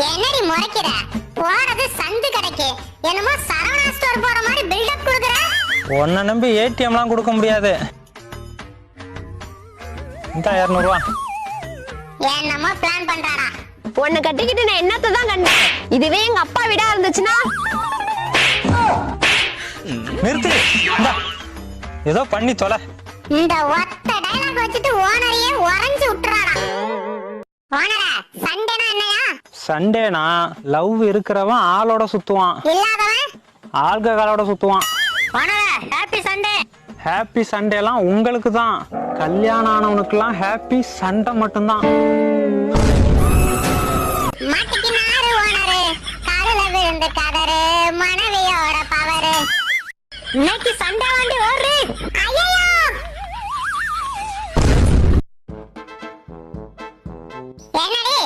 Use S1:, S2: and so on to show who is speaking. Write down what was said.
S1: என்னடி முறைக்கிற? போறது சந்து கடைக்கு, என்னமோ சரவணா ஸ்டோர் போற மாதிரி பில்டப் கொடுக்குற.
S2: உன்னை நம்பி ஏடிஎம்லாம் கொடுக்க முடியாது. இந்த 200 ரூபா.
S1: என்னமோ பிளான் பண்றாரா?
S3: உன்னை கட்டிக்கிட்டு நான் என்னத்தை தான் கண்டேன். இதுவே எங்க அப்பா வீடா இருந்துச்சுன்னா
S2: நிறுத்து. ஏதோ பண்ணி தொலை.
S1: இந்த ஒத்த டயலாக் வச்சுட்டு ஓனரையே உறைஞ்சு விட்டுறாரா? ஓனரே, சண்டேனா என்னையா?
S2: சண்டேனா லவ் இருக்கிறவன் ஆளோட சுத்துவான்,
S1: இல்லாதவன்
S2: ஆல்கஹாலோட சுத்துவான்.
S1: ஓனரே, ஹாப்பி சண்டே.
S2: ஹாப்பி சண்டேலாம் உங்களுக்கு தான். கல்யாணம் ஆனவனுக்குலாம் ஹாப்பி சண்டே மட்டும்தான்.
S1: மாட்டிக்கினாரு ஓனரு, காதுல விழுந்து கதறு, மனைவியோட பவரு. இன்னைக்கு சண்டை வண்டி ஓடுற